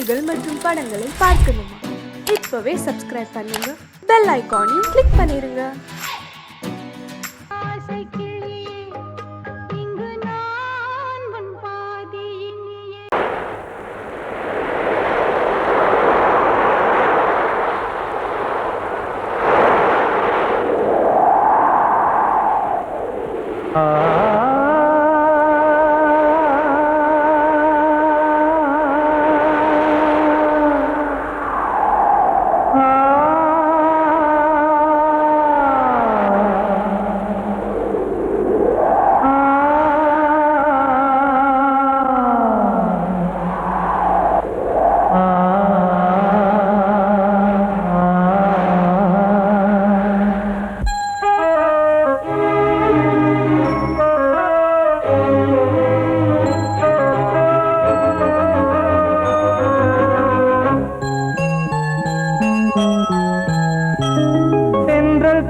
செய்திகள் மற்றும் படங்களை பார்க்கணுமா? இப்பவே சப்ஸ்கிரைப் பண்ணுங்க, பெல் ஐகானையும் கிளிக் பண்ணிருங்க.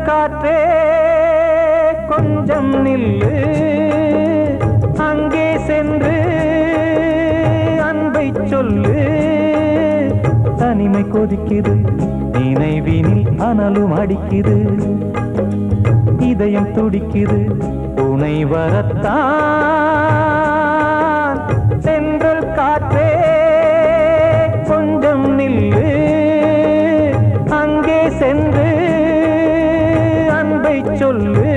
காற்றே கொஞ்சம் நில்லு, அங்கே சென்று அன்பை சொல்லு. தனிமை கொதிக்குது, நினைவினில் அனலும் அடிக்குது, இதயம் துடிக்குது, துணை வரத்தான். சென்றல் காற்றே கொஞ்சம் நில்லு, அங்கே சென்று சொல்லு.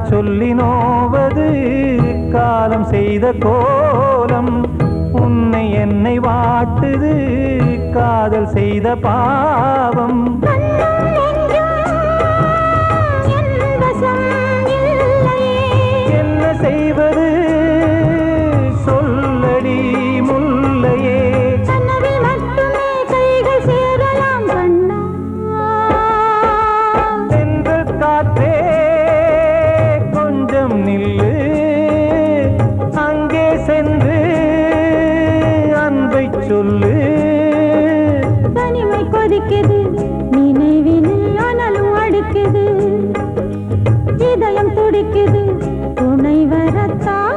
சொல்லி நோவது காலம் செய்த கோலம், உன்னை என்னை வாட்டுது காதல் செய்த பாவம். என்ன செய்வது சொல்லடி முல்லையே, சென்றல் காற்றே நில்லு, அங்கே சென்று அன்பை சொல்லு. தனிமை கொதிக்குது, நினைவினில் அனலும் அடிக்குது, இதயம் துடிக்குது, துணை வரத்தான்.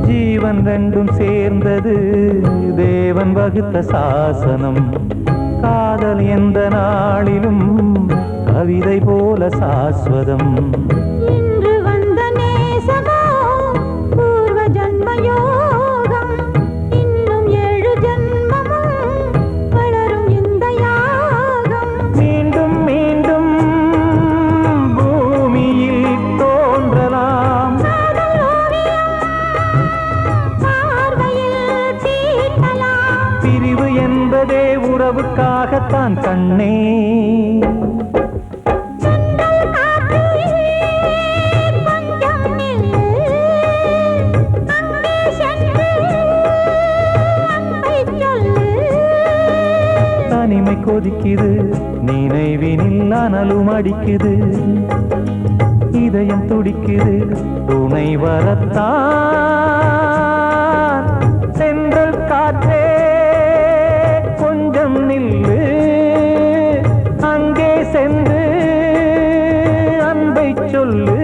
ஜீவன் ரெண்டும் சேர்ந்தது தேவன் வகுத்த சாசனம். காதல் எந்த நாளிலும் கவிதை போல சாஸ்வதம். இன்று வந்த நேசமோ பூர்வ ஜன்மயோகம், இன்னும் 7 ஜன்மமும் வளரும் இந்த யாகம். மீண்டும் மீண்டும் பூமியில் தோன்றலாம், பிரிவு என்பதே உறவுக்காகத்தான் கண்ணே. தனிமை கொதிக்குது, நினைவினில் அனலும் அடிக்குது, இதயம் துடிக்குது, துணை வரத்தான். சென்றல் காற்றே கொஞ்சம் நில்லு, அங்கே சென்று அன்பை சொல்லு.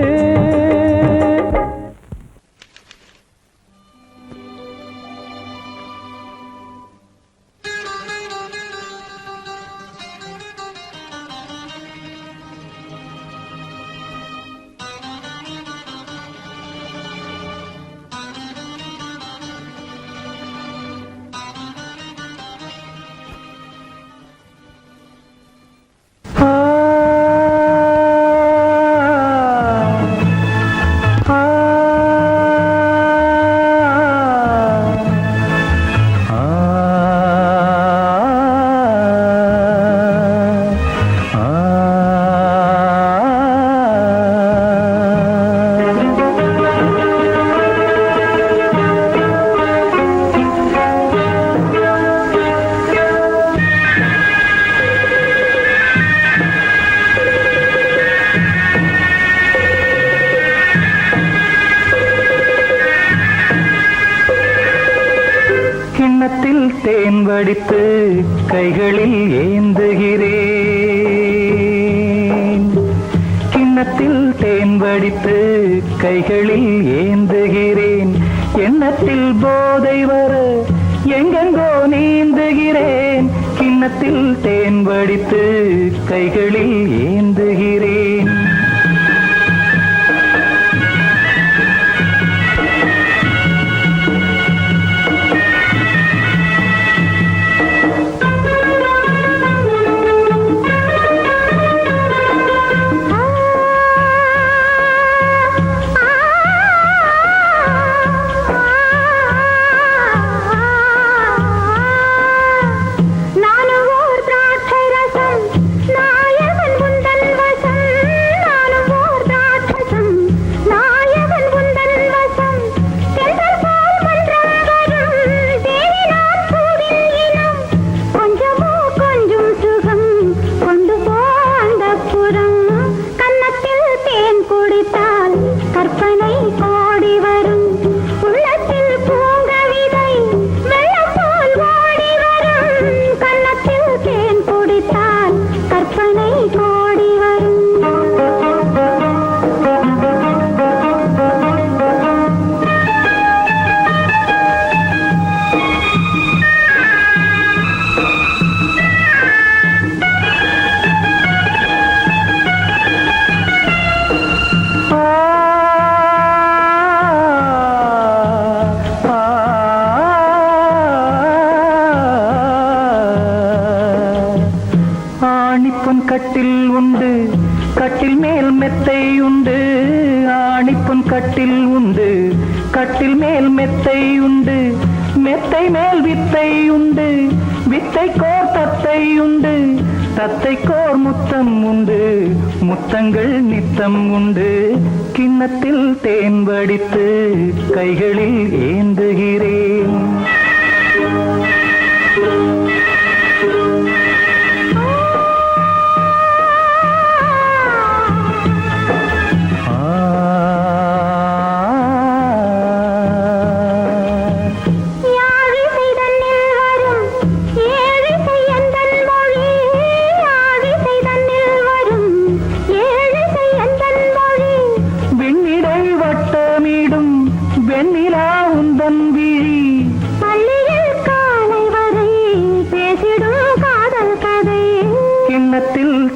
தேன் வடித்து கைகளில் ஏந்துகிறேன். கிண்ணத்தில் தேன் வடித்து கைகளில் ஏந்துகிறேன். எண்ணத்தில் போதை வர எங்கெங்கோ நீந்துகிறேன். கிண்ணத்தில் தேன் வடித்து கைகளில் ஏந்துகிறேன். கட்டில் உண்டு, கட்டில் மேல் மெத்தை உண்டு. ஆணிப்பொன் கட்டில் உண்டு, கட்டில் மேல் மெத்தை உண்டு. மெத்தை மேல் வித்தை உண்டு, வித்தை கோர் தத்தை உண்டு. தத்தை கோர் முத்தம் உண்டு, முத்தங்கள் நித்தம் உண்டு. கிண்ணத்தில் தேன் வடித்து கைகளில் ஏந்துகிறேன்.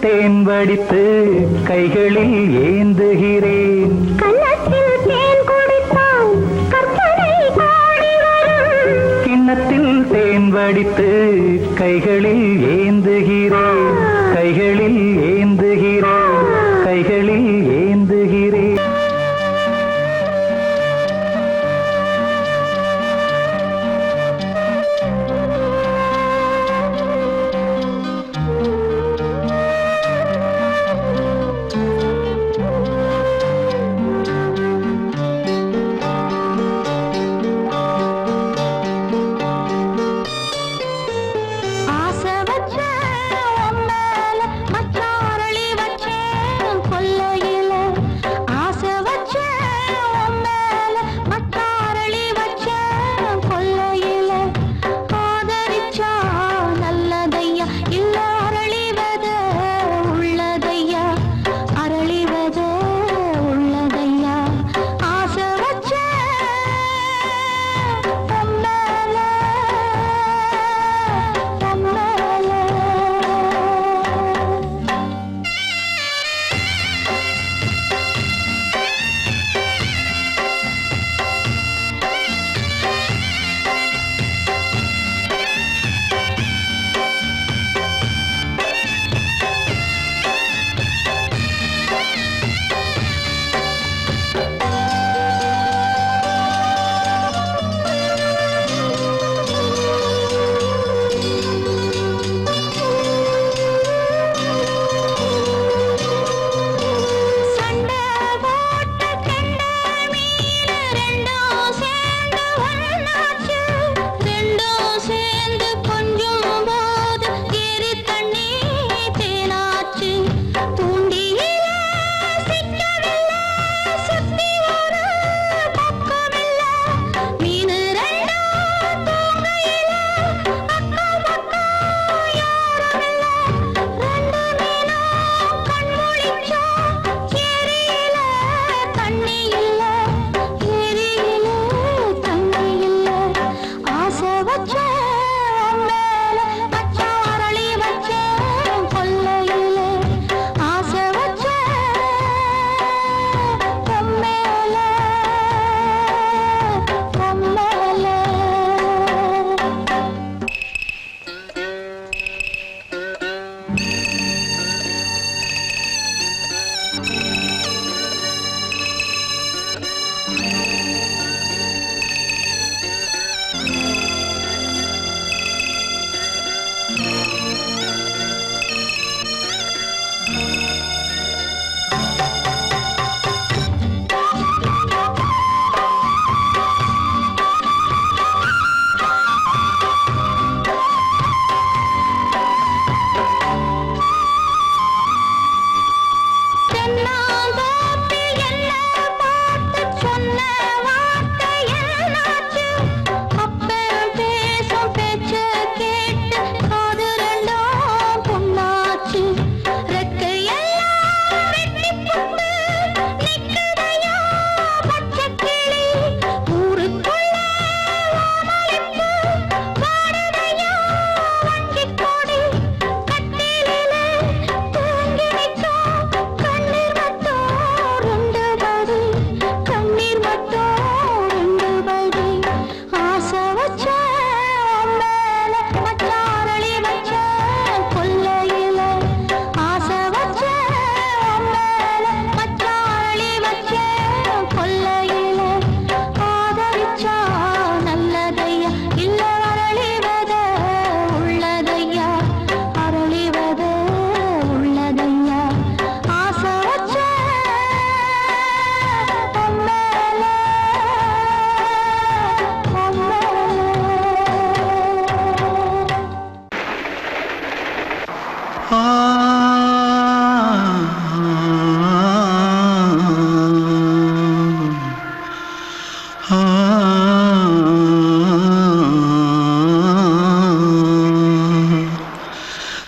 தேன் வடித்து கைகளில் ஏந்துகிறேன். கன்னத்தில் தேன் குடித்தால் கற்பனை கோடி வரும். கிண்ணத்தில் தேன் வடித்து கைகளில் ஏந்துகிறேன். கைகளில் ஏந்துகிறேன். கைகளில் ஏந்துகிறேன். ஆசவ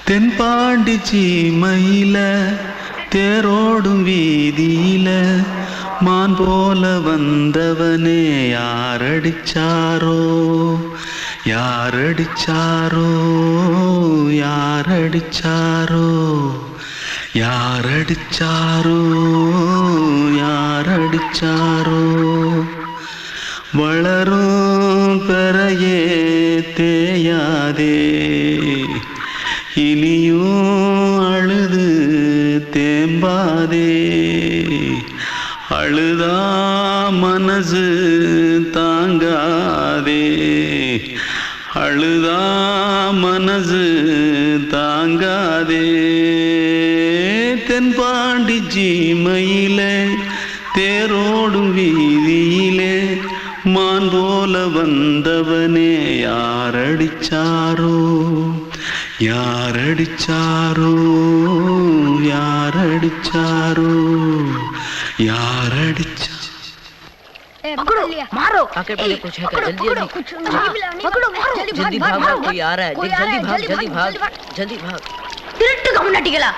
தென்பாண்டி சீமையில தேரோடும் வீதியில மான் போல வந்தவனே யாரடிச்சாரோ யாரடிச்சாரோ யாரடிச்சாரோ யாரடிச்சாரோ யாரடிச்சாரோ வளரும் பெறையே தேயாதே இனியும் அழுது தேம்பாதே அழுதா மனசு தாங்காதே அழுதா மனசு தாங்காதே தென்பாண்டி சீமையிலே தேரோடும் வீதியிலே மான் போல வந்தவனே யாரடிச்சாரோ யாரடிச்சாரோ யாரடிச்சாரோ யாரடிச்சா पकड़ो मारो आके पहले कुछ है क्या जल्दी जल्दी पकड़ो मारो जल्दी भाग कोई आ रहा है जल्दी भाग जल्दी भाग திருட்டு கம்முனட்டிகளா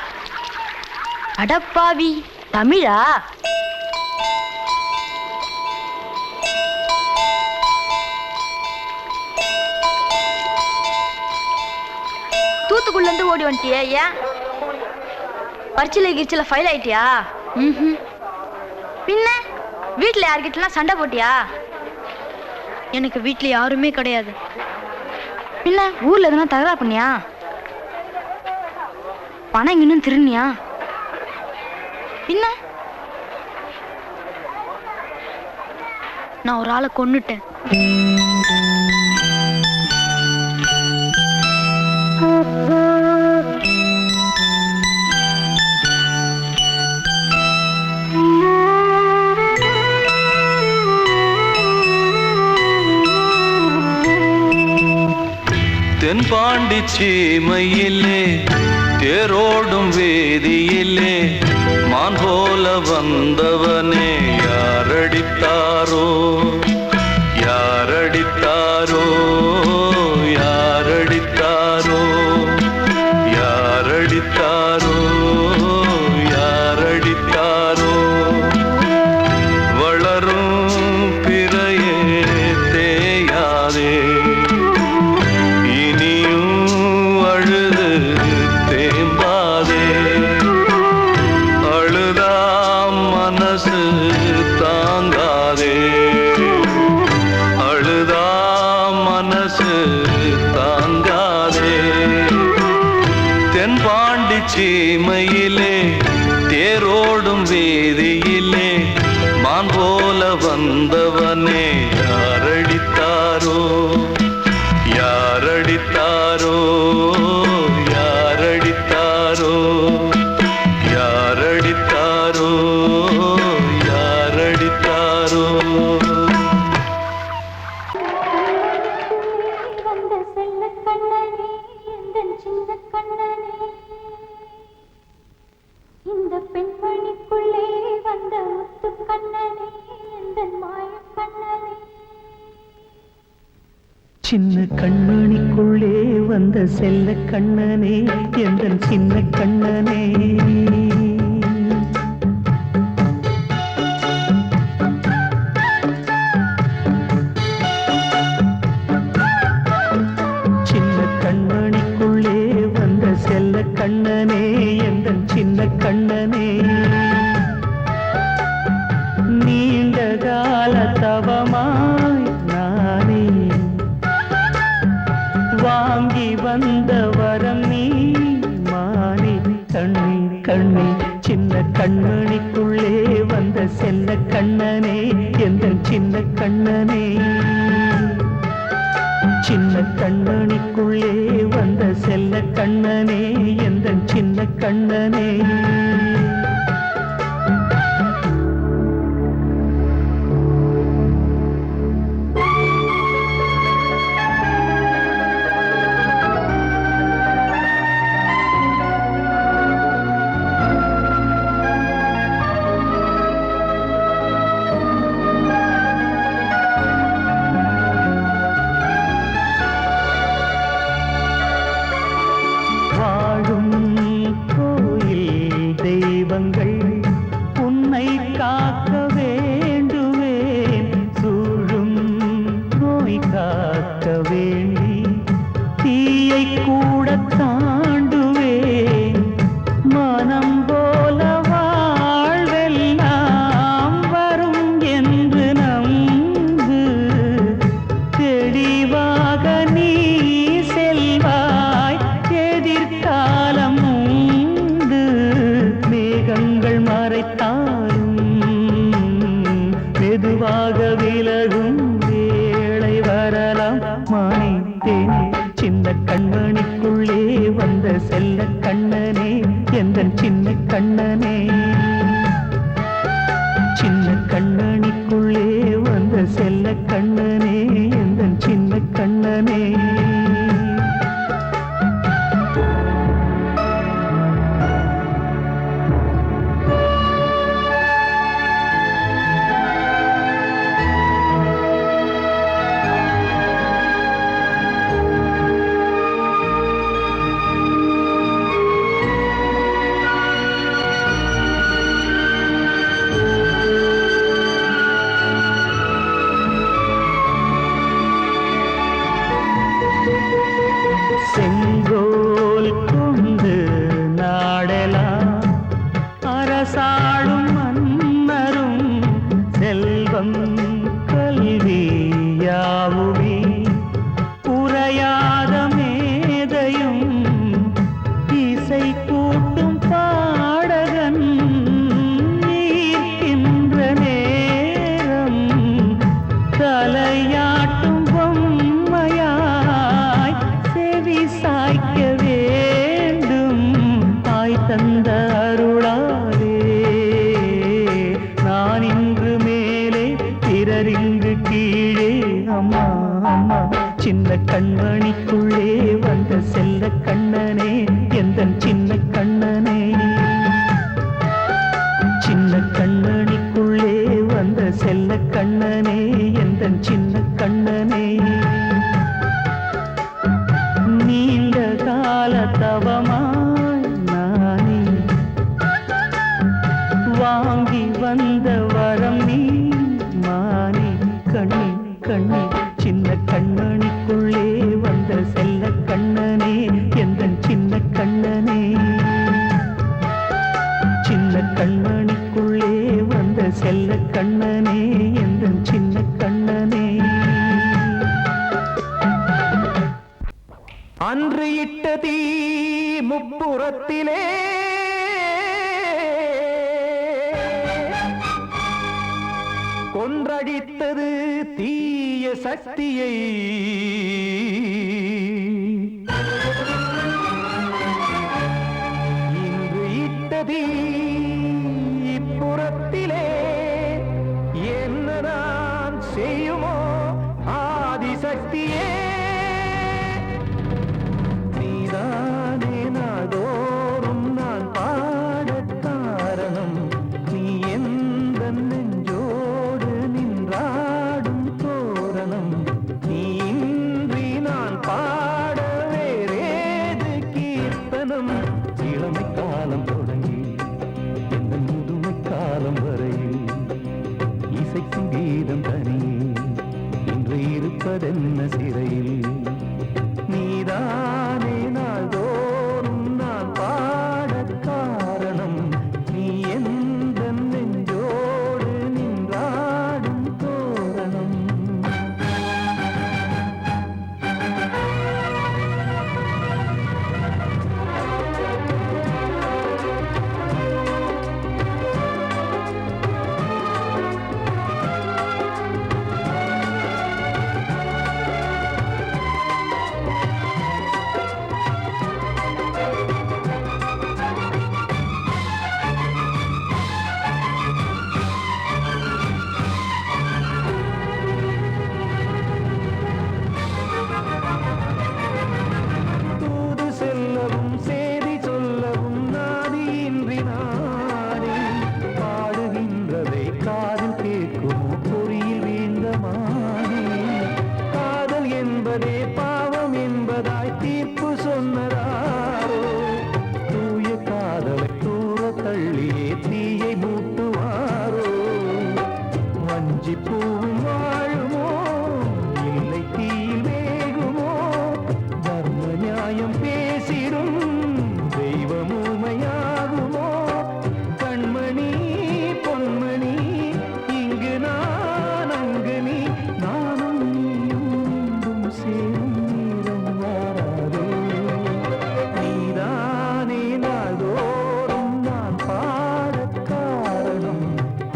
அடப்பாவி தமிழா தூத்துக்குள்ள இருந்து ஓடி வந்துட்டியா ஏன் பரிச்சையில கிரிச்சில ஃபைல் ஆயிட்டியா பின்ன வீட்டுல யார்கிட்டலாம் சண்டை போட்டியா எனக்கு வீட்டுல யாருமே கிடையாது பின்ன ஊர்ல எதுனா தகராறு பண்ணியா பணம் இன்னும் திருநியா பின்ன நான் ஒரு ஆளை கொன்னுட்டேன் தென்பாண்டி சீமையிலே தேரோடும் வேதியிலே மான் போல வந்தவனே யாரடித்தாரோ யாரடித்தாரோ யாரடித்தாரோ யாரடித்தாரோ யாரடித்தாரோ வளரும் பிறையே தேயாதே சீமையிலே தேரோடும் வேதியிலே மான் போல வந்தவனே யாரடித்தாரோ யாரடித்தாரோ யாரடித்தாரோ யாரடித்தாரோ யாரடித்தாரோ வந்த செல்ல கண்ணனே எந்தன் சின்ன கண்ணனே இந்த பெண்மணிக்குள்ளே வந்த முத்து கண்ணனே எந்தன் மாய கண்ணனே சின்ன கண்மணிக்குள்ளே வந்த செல்ல கண்ணனே எந்தன் சின்ன கண்ணனே சின்ன கண்மணிக்குள்ளே வந்த செல்ல கண்ணனே எந்தன் சின்ன கண்ணனே நீண்ட கால தவமாய் நானே வாங்கி வந்த வரம் நீ மானே கண்ணே கண்ணே சின்ன கண்மணிக்குள்ளே வந்த செல்ல கண்ணனே எந்தன் சின்ன கண்ணனே சின்ன கண்மணிக்குள்ளே வந்த செல்ல கண்ணனே எந்தன் சின்ன கண்ணனே வாழும் கோயில் தெய்வங்கள் உன்னை காக்க வேண்டுவேன் சூழும் நோய் காக்க வேண்டி தீயை கூட தாண்டுவேன் மனம் போல வாழ்வெல்லாம் வரும் என்று நம்பு தெளிவாக நீ செல்வாய் எதிர்காலம் உண்டு மேகங்கள் மறைத்தாலும் மெதுவாக விலகும் வேளை வரலாம் மானே தேனே சின்ன கண்மணிக்குள்ளே வந்த செல்ல கண்ணனே எந்தன் சின்ன கண்ணனே சின்ன கண்ணனிக்குள்ளே வந்த செல்ல கண்ணனே எந்தன் சின்ன கண்ணனே செங்கோல் கொண்டு நாடலாம் அரசாளும் மன்னரும் செல்வம் கல்வியாவுமே உரையாத மேதையும் இசை கூட்டும் பாடகன் ஈர்க்கின்ற நேரம் தலையாட்டும் பொம்மையாய் செவி சாய்க்க வேண்டும் தாய் தந்த அருளாலே நான் இன்று மேலே பிறரிங்கு கீழே அம்மா அம்மா சின்ன கண்மணிக்குள்ளே வந்த செல்ல கண்ணனே எந்தன் சின்ன கண்ணனே சின்ன கண்ணனிக்குள்ளே வந்த செல்ல கண்ணனே எந்தன் சின்ன கண்ணனே நீண்ட கால தவமாய் நானே வாங்கி வந்த வரம் நீ மானே கண்ணே கண்ணே சின்ன கண்ணனிக்குள்ளே வந்த செல்ல கண்ணனே எந்தன் சின்ன கண்ணனே சின்ன கண்மணிக்குள்ளே வந்த செல்ல கண்ணனே எந்தன் சின்ன கண்ணனே அன்று இட்ட தீ முப்புறத்திலே கொன்றடித்தது தீய சக்தியை. இன்று இட்டதீ இப்புறத்திலே என்னதான் செய்யுமோ ஆதிசக்தியே. நீதானே நாள்தோறும் நான் பாடக் காரணம். நீ எந்த நெஞ்சோடு நின்றாடும் தோரணம். நீ இன்றி நான் பாட வேறேது கீர்த்தனம். இளமை காலம் தொடங்கி எந்த முதுமை காலம் வரையில் இசைக்கும் கீதம் தனியே இன்று இருப்பதென்ன சிறையில். நீதானே நாள்தோறும் நான் பாடக் காரணம். நீ எந்த நெஞ்சோடு நின்றாடும் தோரணம். தூது செல்லவும் சேதி சொல்லவும் நாதியின்றி நானே பாடுகின்றதை காதில் கேட்குமோ பொறியில் வீழ்ந்த மானே. காதல் என்பதே பாவம் என்பதாய் தீர்ப்பு சொன்னதாரோ. தூய காதலை தூர தள்ளியே தீயை மூட்டுவாரோ. வஞ்சி பூவும் வாழுமோ இல்லை தீயில் வேகுமோ. தர்ம நியாயம் பேசிடும் தெய்வம் ஊமையாகுமோ. கண்மணி பொன்மணி இங்கு நான் அங்கு நீ நானும் நீயும் மீண்டும் சேரும் நேரம் வாராதோ. நீதானே நாள்தோறும் நான் பாடக் காரணம்.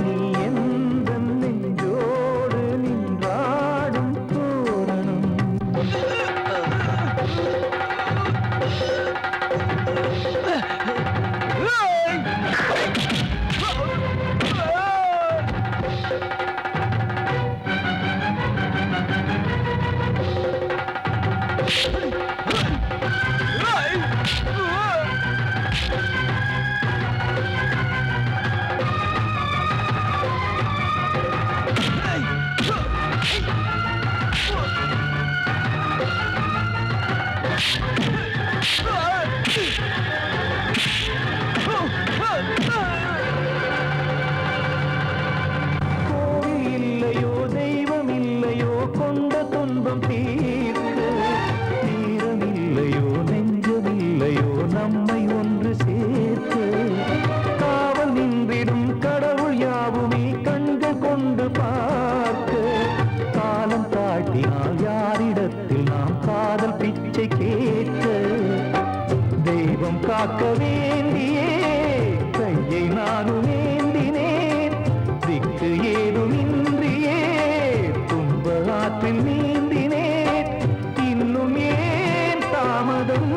நீ எந்த நெஞ்சோடு நின்றாடும் தோரணம். கோவில் இல்லையோ தெய்வம் இல்லையோ கொண்ட துன்பம் தீர்க்க. நேரம் இல்லையோ நெஞ்சம் இல்லையோ நம்மை ஒன்று சேர்க்க. காவல் நின்றிடும் கடவுள் யாவுமே கண்கள் கொண்டு பார்க்க. காலம் தாட்டினால் யாரிடத்தில் நாம் காதல் பிச்சை கேட்க. தெய்வம் காக்க வேண்டியே கையை நானும் ஏந்தினேன். திக்கு ஏதுமின்றியே துன்ப ஆற்றில் நீந்தினேன். இன்னும் ஏன் தாமதம்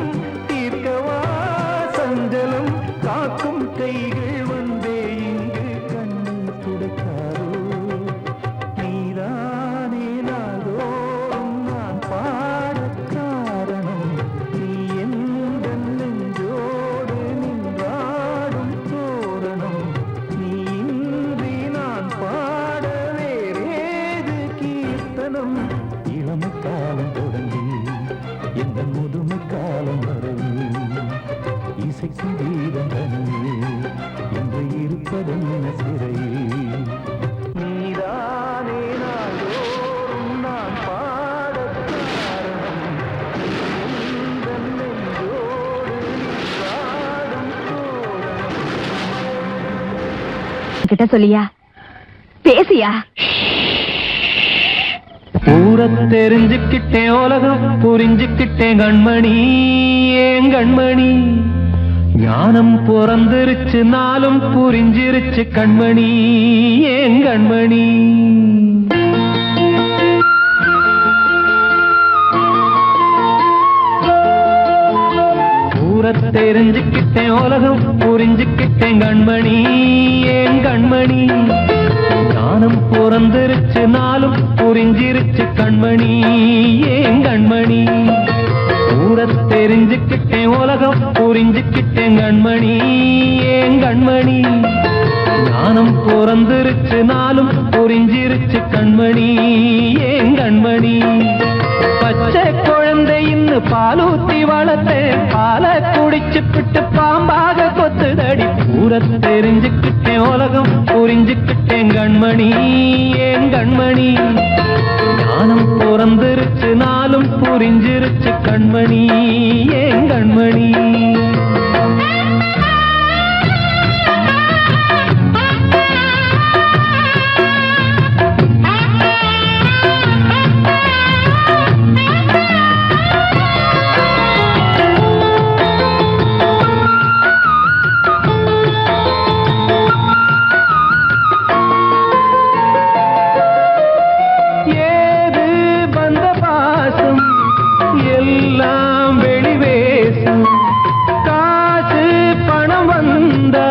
தீர்க்கவா சஞ்சலம். காக்கும் கைகள் வந்தே இங்கு கண்ணீர் துடைக்காரோ. நீதானே நாள்தோறும் நான் பாடக் காரணம். நீ எந்த நெஞ்சோடு நின்றாடும் தோரணம். நீ இன்றி நான் பாட வேறேது கீர்த்தனம். இளமை காலம் தொடங்கி எந்த முதுமை காலம் வரையில் இசைக்கும் கீதம் தனியே இன்று இருப்பதென்ன சிறையில். நீதானே நாள்தோறும் நான் பாடக் காரணம். நீ எந்த நெஞ்சோடு நின்றாடும் தோரணம். கிட்ட சொல்லியா பேசியா. ஊரை தெரிஞ்சுக்கிட்டேன் உலகம் புரிஞ்சுக்கிட்டேன் கண்மணி ஏன் கண்மணி. ஞானம் பிறந்திருச்சு நாளும் புரிஞ்சிருச்சு கண்மணி ஏன் கண்மணி. தெரிஞ்சுக்கிட்டேன் உலகம் புரிஞ்சுக்கிட்டேன் கண்மணி ஏன் கண்மணி ஞானம் பிறந்திருச்சு நாளும் புரிஞ்சிருச்சு கண்மணி ஏன் கண்மணி ஊர தெரிஞ்சுக்கிட்டேன் உலகம் புரிஞ்சுக்கிட்டேன் கண்மணி ஏன் கண்மணி ஞானம் பிறந்திருச்சு நாளும் புரிஞ்சிருச்சு கண்மணி ஏன் கண்மணி பச்சை குழந்தை இன்னும் பாலூத்தி வளர்த்தேன் பாலை குடிச்சு பிட்டு பாம்பாக கொத்துதடி ஊர தெரிஞ்சுக்கிட்டேன் உலகம் புரிஞ்சுக்கிட்டேன் கண்மணி ஏன் கண்மணி ஞானம் பிறந்திருச்சு நாளும் புரிஞ்சிருச்சு கண்மணி ஏன் கண்மணி எல்லாம் வெளிவேசம் காசு பணம் வந்தா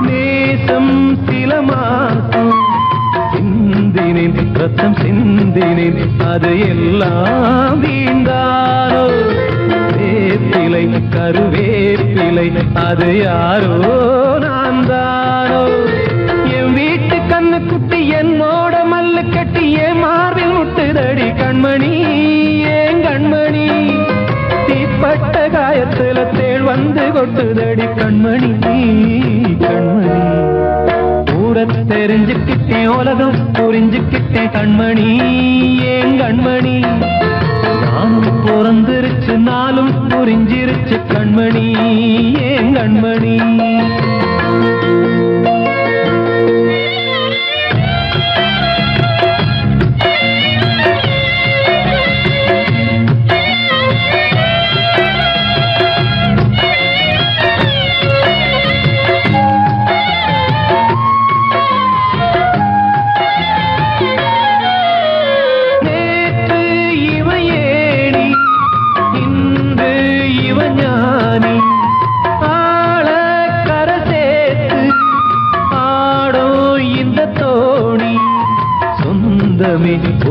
நேசம் சில மாசம் சிந்தினேன் ரத்தம் சிந்தினேன் அது எல்லாம் வீண்டாரோ வேப்பிலை கருவேப்பிலை அது யாரோ நான் தானோ என் வீட்டு கண்ணு குட்டி என்னோட மல்லு கட்டி என் மார்பில் முட்டுதடி கண்மணி ஏன் கண்மணி தீப்பட்ட காயத்துல தேள் வந்து கொட்டுதடி கண்மணி கண்மணி ஊர தெரிஞ்சுக்கிட்டேன் உலகம் புரிஞ்சுக்கிட்டேன் கண்மணி ஏன் கண்மணி நானும் பிறந்திருச்சு நாளும் புரிஞ்சிருச்சு கண்மணி ஏன் கண்மணி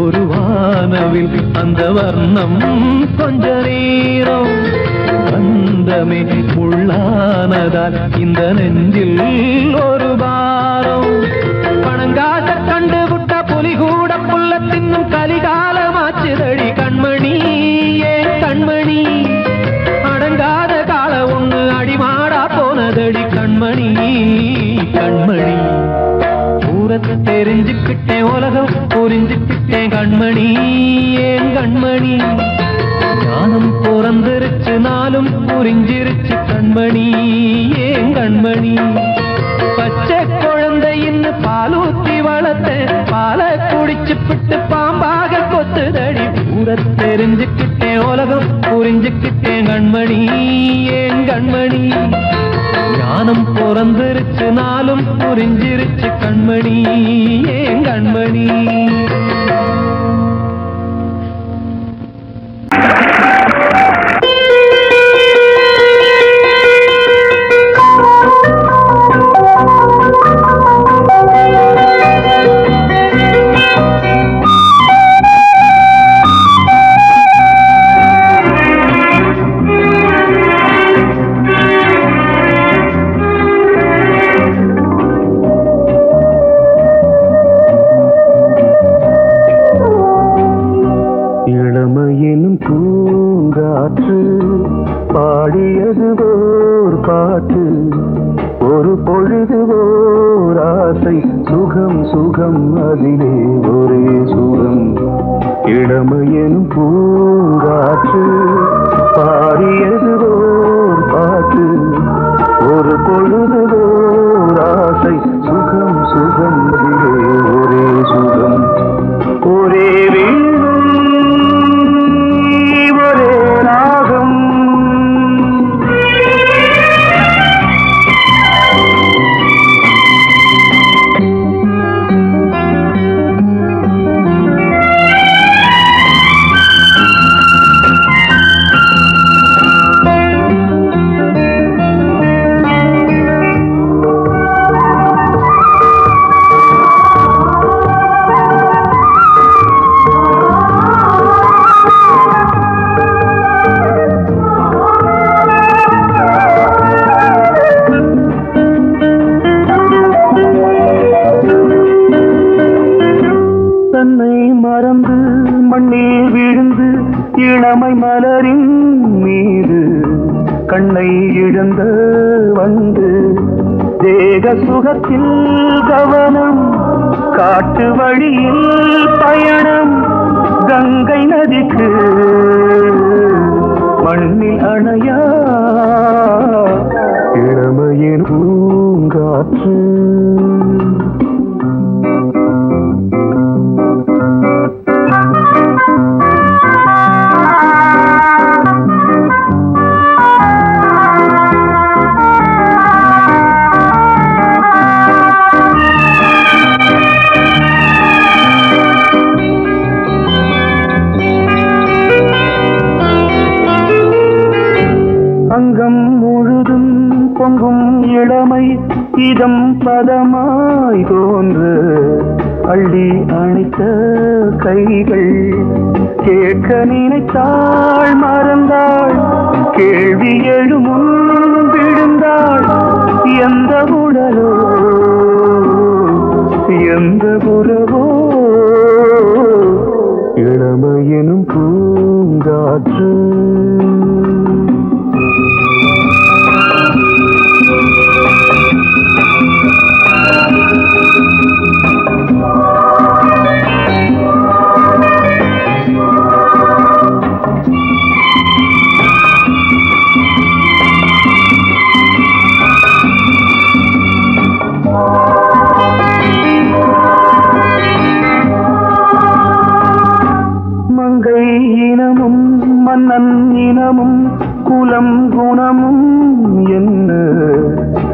ஒரு வானவில் அந்த வர்ணம் கொஞ்ச நேரம் வந்தமே உள்ளானதால் இந்த நெஞ்சில் ஒரு பாரம் பணங்காச கண்டு விட்ட புலி கூட புல்ல தின்னும் கலிகாலமாச்சுதடி கண்மணி ஏன் கண்மணி அடங்காத கால ஒண்ணு அடிமாடா போனதடி கண்மணி கண்மணி தெரிஞ்சுக்கிட்டேன் உலகம் புரிஞ்சுக்கிட்டேன் கண்மணி ஏன் கண்மணி ஞானம் பிறந்திருச்சு நாளும் புரிஞ்சிருச்சு கண்மணி ஏன் கண்மணி பச்சை குழந்தை இன்னும் பாலூத்தி வளர்த்தேன் பாலை குடிச்சு பிட்டு பாம்பாக கொத்துதடி ஊர தெரிஞ்சுக்கிட்டேன் உலகம் புரிஞ்சுக்கிட்டேன் கண்மணி ஏன் கண்மணி ஞானம் பிறந்திருச்சு நாளும் புரிஞ்சிருச்சு கண்மணி ஏன் கண்மணி இளமை மலரின் மீது கண்ணை இழந்த வந்து தேக சுகத்தில் கவனம் காட்டு வழியில் பயணம் கங்கை நதிக்கு மண்ணில் அணையா இளமையின் பூங்காற்று அங்கம் முழுதும் பொங்கும் இளமை இதம் பதமாய் தோன்று அள்ளி அணைத்த கைகள் கேட்க நினைத்தாள் மறந்தாள் கேள்வி எழுமுன் விழுந்தாள் எந்த உடலோ எந்த புறவோ இளமையெனும் பூங்காற்று மங்கை இனமும் மன்னன் இனமும் குலம் குணமும் என்ன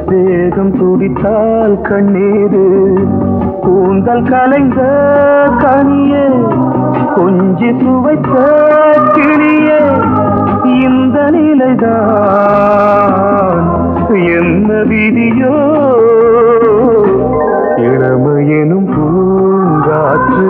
வேகம் துடித்தால் கண்ணீரு கூந்தல் கலைந்த கனியே கொஞ்சி சுவைத்த கிளியே இந்த நிலைதான் என்ன விதியோ இளமையெனும் பூங்காற்று